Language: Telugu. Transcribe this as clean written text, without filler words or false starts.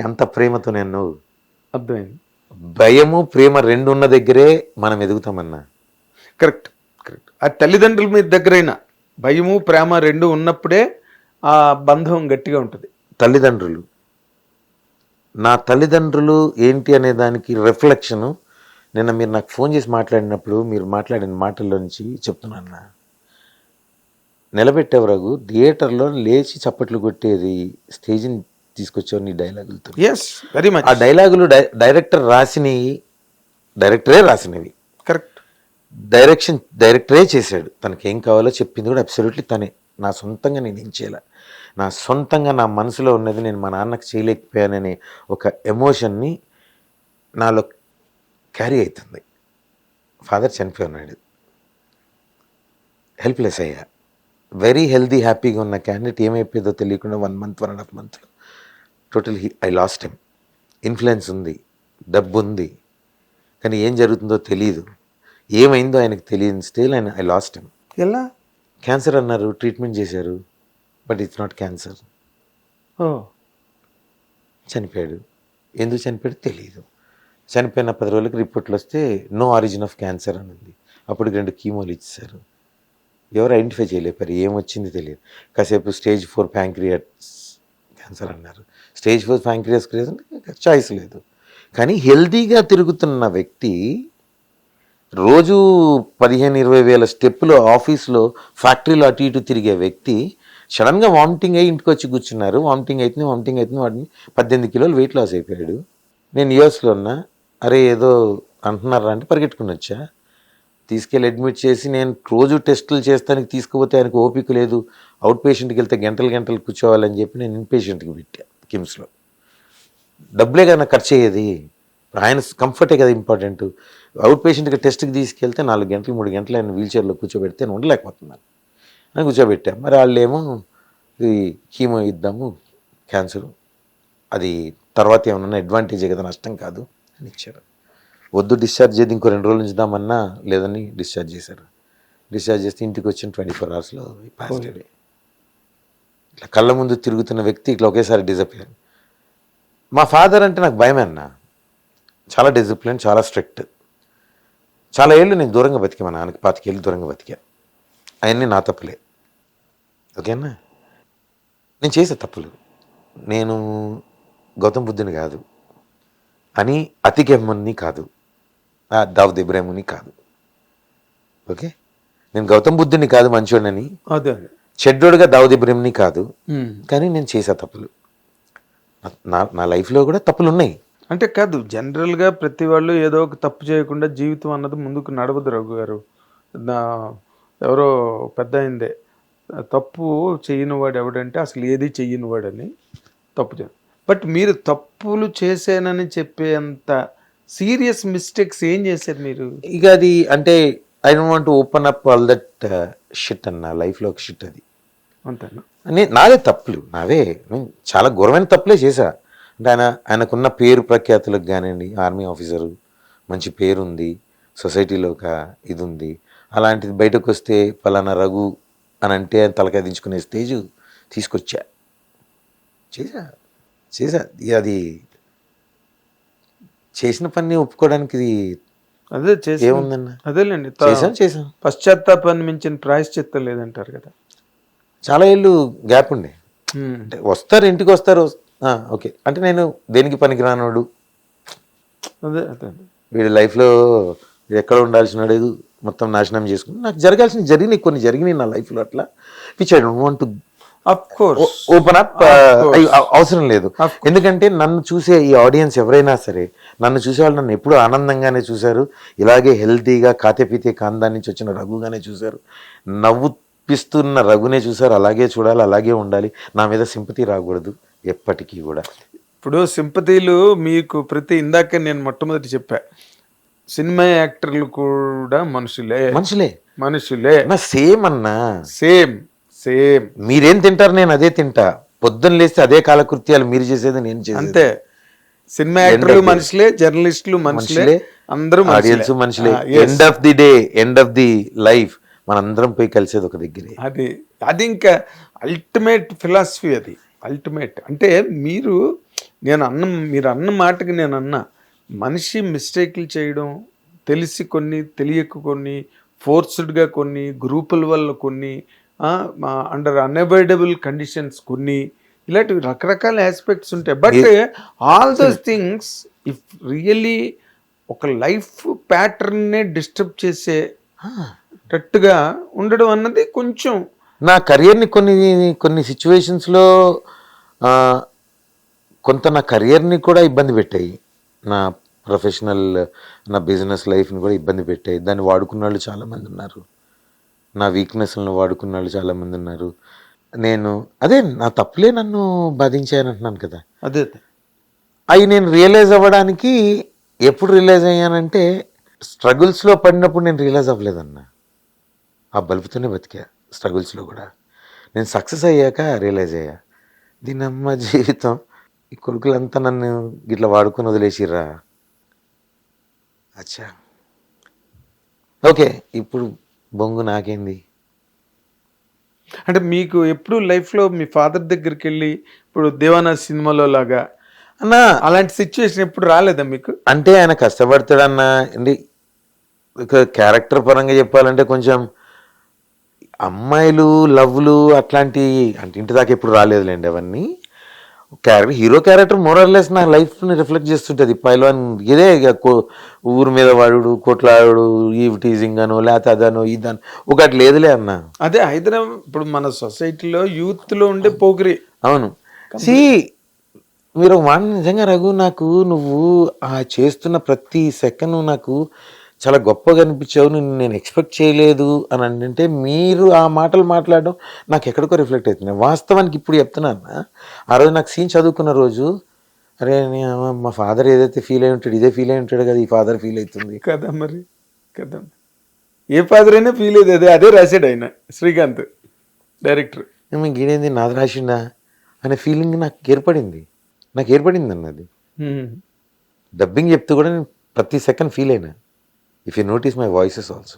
అంత ప్రేమతో నేను అర్థమైంది. భయము ప్రేమ రెండు ఉన్న దగ్గరే మనం ఎదుగుతామన్నా. Correct correct. ఆ తల్లిదండ్రుల మీద దగ్గరైనా భయము ప్రేమ రెండు ఉన్నప్పుడే ఆ బంధం గట్టిగా ఉంటుంది. తల్లిదండ్రులు, నా తల్లిదండ్రులు ఏంటి అనే దానికి రిఫ్లెక్షను నిన్న మీరు నాకు ఫోన్ చేసి మాట్లాడినప్పుడు మీరు మాట్లాడిన మాటల్లో నుంచి చెప్తున్నా. నిలబెట్టావు రఘు, థియేటర్లో లేచి చప్పట్లు కొట్టేది స్టేజ్ని తీసుకొచ్చావు నీ డైలాగులతో. Yes, very much. ఆ డైలాగులు డైరెక్టరే రాసినవి. కరెక్ట్. డైరెక్టరే చేశాడు. తనకి ఏం కావాలో చెప్పింది కూడా అబ్సల్యూట్లీ తనే. నా సొంతంగా నేను ఏం చేయాల, నా సొంతంగా నా మనసులో ఉన్నది నేను మా నాన్నకు చేయలేకపోయాననే ఒక ఎమోషన్ని నాలో క్యారీ అవుతుంది. ఫాదర్ చనిపోయి ఉన్నాడు, హెల్ప్లెస్ అయ్యా. వెరీ హెల్దీ హ్యాపీగా ఉన్న క్యాండిడేట్ ఏమైపోయిందో తెలియకుండా 1 month 1.5 month total I last him. Influence ఉంది, డబ్బు ఉంది, కానీ ఏం జరుగుతుందో తెలియదు, ఏమైందో ఆయనకు తెలియని స్టేల్ ఆయన ఐ లాస్ట్ హిమ్. ఎలా? క్యాన్సర్ అన్నారు, ట్రీట్మెంట్ చేశారు, బట్ ఇట్స్ నాట్ క్యాన్సర్. ఓ, చనిపోయాడు. ఎందుకు చనిపోయాడు తెలియదు. చనిపోయిన 10 రోజులకి రిపోర్ట్లు వస్తే నో ఆరిజిన్ ఆఫ్ క్యాన్సర్ అని ఉంది. అప్పుడు 2 కీమోలు ఇచ్చారు. ఎవరు ఐడెంటిఫై చేయలేపారు, ఏమొచ్చింది తెలియదు. కాసేపు స్టేజ్ 4 ప్యాంక్రియాస్ క్యాన్సర్ అన్నారు. స్టేజ్ 4 ప్యాంక్రియాస్ చాయిస్ లేదు. కానీ హెల్దీగా తిరుగుతున్న వ్యక్తి, రోజు 15-20 వేల స్టెప్పులు ఆఫీస్లో ఫ్యాక్టరీలో అటు ఇటు తిరిగే వ్యక్తి సడన్గా వామిటింగ్ అయ్యి ఇంటికి వచ్చి కూర్చున్నారు. వామిటింగ్ అవుతుంది వాడిని 18 కిలోలు వెయిట్ లాస్ అయిపోయాడు. నేను యూఎస్లో ఉన్నా. అరే ఏదో అంటున్నారా అంటే పరిగెట్టుకుని వచ్చా. తీసుకెళ్ళి అడ్మిట్ చేసి నేను రోజు టెస్టులు చేస్తానికి తీసుకుపోతే ఆయనకు ఓపిక లేదు, అవుట్ పేషెంట్కి వెళ్తే గంటలు కూర్చోవాలని చెప్పి నేను ఇన్ పేషెంట్కి పెట్టా కిమ్స్లో. డబ్బులే కదా ఖర్చు అయ్యేది, ఆయన కంఫర్టే కదా ఇంపార్టెంట్. అవుట్ పేషెంట్కి టెస్ట్కి తీసుకెళ్తే 4 గంటలు 3 గంటలు ఆయన వీల్ చైర్లో కూర్చోబెడితే నేను ఉండలేకపోతున్నాను అని కూర్చోబెట్టాం. మరి వాళ్ళు ఏమో ఇది కీమో ఇద్దాము, క్యాన్సర్ అది తర్వాత ఏమన్నా అడ్వాంటేజే కదా, నష్టం కాదు అని ఇచ్చారు. వద్దు డిశ్చార్జ్ చేసి ఇంకో 2 రోజులు ఉంచుదామన్నా లేదని డిశ్చార్జ్ చేశారు. డిశ్చార్జ్ చేస్తే ఇంటికి వచ్చిన 24 hours పాజిటివ్. ఇట్లా కళ్ళ ముందు తిరుగుతున్న వ్యక్తి ఇట్లా ఒకేసారి డిజపియర్. మా ఫాదర్ అంటే నాకు భయమే అన్న. చాలా డిసిప్లిన్, చాలా స్ట్రిక్ట్. చాలా ఏళ్ళు నేను దూరంగా బతికా, మా నాన్నకి 25 ఏళ్ళు దూరంగా బతికా. అవన్నీ నా తప్పులే, ఓకేనా. నేను చేసే తప్పులు. నేను గౌతమ్ బుద్ధుని కాదు, అని అతికెమ్మని కాదు, దావుద్ ఇబ్రాహింని కాదు, ఓకే. నేను గౌతమ్ బుద్ధుని కాదు మంచోడని, చెడ్డోడుగా దావుద్ ఇబ్రాహింని కాదు, కానీ నేను చేసే తప్పులు. నా లైఫ్లో కూడా తప్పులు ఉన్నాయి. అంటే కాదు, జనరల్గా ప్రతి వాళ్ళు ఏదో ఒక తప్పు చేయకుండా జీవితం అన్నది ముందుకు నడవదు రఘు గారు. ఎవరో పెద్ద అయిందే, తప్పు చేయని వాడు ఎవడంటే అసలు ఏది చెయ్యని వాడని తప్పు చేయ. బట్ మీరు తప్పులు చేశానని చెప్పేంత సీరియస్ మిస్టేక్స్ ఏం చేశారు మీరు? ఇక అది అంటే I don't want to open up all that shit అన్న. లైఫ్లో ఒక షిట్ అది అంతేనా? నాదే తప్పులు, నావే. నేను చాలా ఘోరమైన తప్పులే చేశా. అంటే ఆయనకున్న పేరు ప్రఖ్యాతులకు కానివ్వండి, ఆర్మీ ఆఫీసరు, మంచి పేరుంది, సొసైటీలో ఒక ఇది ఉంది. అలాంటిది బయటకు వస్తే పలానా రఘు అని అంటే తలకాయ దించుకునే స్టేజ్ తీసుకొచ్చా, చేసా. అది చేసిన పని ఒప్పుకోవడానికి అదే ఏముందన్న. అదేలేండి, చేసాం. పశ్చాత్తాపాన్ని మించిన ప్రాయశ్చిత్తం లేదంటారు కదా. చాలా ఏళ్ళు గ్యాప్ ఉండే. అంటే వస్తారు, ఇంటికి వస్తారు, ఓకే అంటే నేను దేనికి పనికిరానోడు, అదే వీడి లైఫ్లో ఎక్కడ ఉండాల్సినాడు మొత్తం నాశనం చేసుకుని, నాకు జరిగినాయి కొన్ని జరిగినాయి నా లైఫ్లో అట్లా, which I don't want to open up. అవసరం లేదు. ఎందుకంటే నన్ను చూసే ఈ ఆడియన్స్ ఎవరైనా సరే, నన్ను చూసే వాళ్ళు నన్ను ఎప్పుడూ ఆనందంగానే చూశారు. ఇలాగే హెల్తీగా కాతేపీతే కాందా నుంచి వచ్చిన రఘుగానే చూశారు, నవ్వుపిస్తున్న రఘునే చూశారు. అలాగే చూడాలి, అలాగే ఉండాలి. నా మీద సింపతి రాకూడదు ఎప్పటికీ కూడా. ఇప్పుడు సింపతీలు మీకు ఇందాక నేను మొట్టమొదటి చెప్పా, సినిమా యాక్టర్లు కూడా మనుషులే. సేమ్ అన్నా, సేమ్. మీరేం తింటారు నేను అదే తింటా. పొద్దున్న లేస్తే అదే కాలకృత్యాలు మీరు చేసేది నేను చేసేది అంతే. సినిమా యాక్టర్లు మనుషులే, జర్నలిస్టులు మనుషులే, అందరూ ఆడియన్స్ మనుషులే. End of the day, end of the life మనందరం పోయి కలిసేది ఒక దగ్గరే. అది ఇంకా అల్టిమేట్ ఫిలాసఫీ. అది అల్టిమేట్. అంటే మీరు మీరు అన్న మాటకి నేను అన్నా, మనిషి మిస్టేక్లు చేయడం, తెలిసి కొన్ని, తెలియక కొన్ని, ఫోర్స్డ్గా కొన్ని, గ్రూపుల వల్ల కొన్ని, అండర్ అన్అవాయిడబుల్ కండిషన్స్ కొన్ని, ఇలాంటివి రకరకాల ఆస్పెక్ట్స్ ఉంటాయి. But all those things if really ఒక లైఫ్ ప్యాటర్న్నే డిస్టర్బ్ చేసేటట్టుగా ఉండడం అన్నది కొంచెం నా కెరియర్ని కొన్ని సిచ్యువేషన్స్లో కొంత నా కెరియర్ని కూడా ఇబ్బంది పెట్టాయి. నా ప్రొఫెషనల్, నా బిజినెస్ లైఫ్ని కూడా ఇబ్బంది పెట్టాయి. దాన్ని వాడుకున్న వాళ్ళు చాలామంది ఉన్నారు. నా వీక్నెస్లను వాడుకున్న వాళ్ళు చాలామంది ఉన్నారు. అదే నా తప్పులే నన్ను బాధించాయని అంటున్నాను కదా. అదే అవి నేను రియలైజ్ అవ్వడానికి ఎప్పుడు రియలైజ్ అయ్యానంటే, స్ట్రగుల్స్లో పడినప్పుడు నేను రియలైజ్ అవ్వలేదన్నా. ఆ బలుపుతోనే బతికా స్ట్రగుల్స్లో కూడా. నేను సక్సెస్ అయ్యాక రియలైజ్ అయ్యా, దీనమ్మ జీవితం, ఈ కొడుకులంతా నన్ను గిట్లా వాడుకొని వదిలేసిర్రా. అచ్చా ఓకే, ఇప్పుడు బొంగు నాకేంది. అంటే మీకు ఎప్పుడు లైఫ్లో మీ ఫాదర్ దగ్గరికి వెళ్ళి, ఇప్పుడు దేవానా సినిమాలో లాగా అన్నా అలాంటి సిచ్యువేషన్ ఎప్పుడు రాలేదా మీకు? అంటే ఆయన కష్టపడతాడన్నా అండి. క్యారెక్టర్ పరంగా చెప్పాలంటే కొంచెం అమ్మాయిలు లవ్లు అట్లాంటి అంటే ఇంటి దాకా ఎప్పుడు రాలేదులేండి అవన్నీ. హీరో క్యారెక్టర్ మోరల్లెస్ నా లైఫ్ని రిఫ్లెక్ట్ చేస్తుంటుంది. పైల్వాన్ ఇదే ఇక ఊరి మీద వాడు, కొట్లాడు, ఈవ్ టీజింగ్ అనో లేకపోతే అదనో ఇదనో ఒకటి లేదులే అన్న. అదే హైదరాబాద్ ఇప్పుడు మన సొసైటీలో యూత్లో ఉండే పోగిరి. అవును. మీరు ఒక మాట నిజంగా రఘు, నాకు నువ్వు చేస్తున్న ప్రతి సెకండ్ నాకు చాలా గొప్పగా అనిపించావు, నేను ఎక్స్పెక్ట్ చేయలేదు అని అంటే మీరు ఆ మాటలు మాట్లాడడం నాకు ఎక్కడికో రిఫ్లెక్ట్ అవుతుంది. వాస్తవానికి ఇప్పుడు చెప్తున్నాను, ఆ రోజు నాకు సీన్ చదువుకున్న రోజు, అరే మా ఫాదర్ ఏదైతే ఫీల్ అయి ఉంటాడు ఇదే ఫీల్ అయి ఉంటాడు కదా, ఈ ఫాదర్ ఫీల్ అవుతుంది కదా. మరి కదా, ఏ ఫాదర్ అయినా ఫీల్ అయ్యేది అదే రాశాడు ఆయన, శ్రీకాంత్ డైరెక్టర్. గీడేంది నాది రాసిండా అనే ఫీలింగ్ నాకు ఏర్పడింది అన్నది. డబ్బింగ్ చెప్తూ కూడా నేను ప్రతి సెకండ్ ఫీల్ అయినా. If you notice my voices also.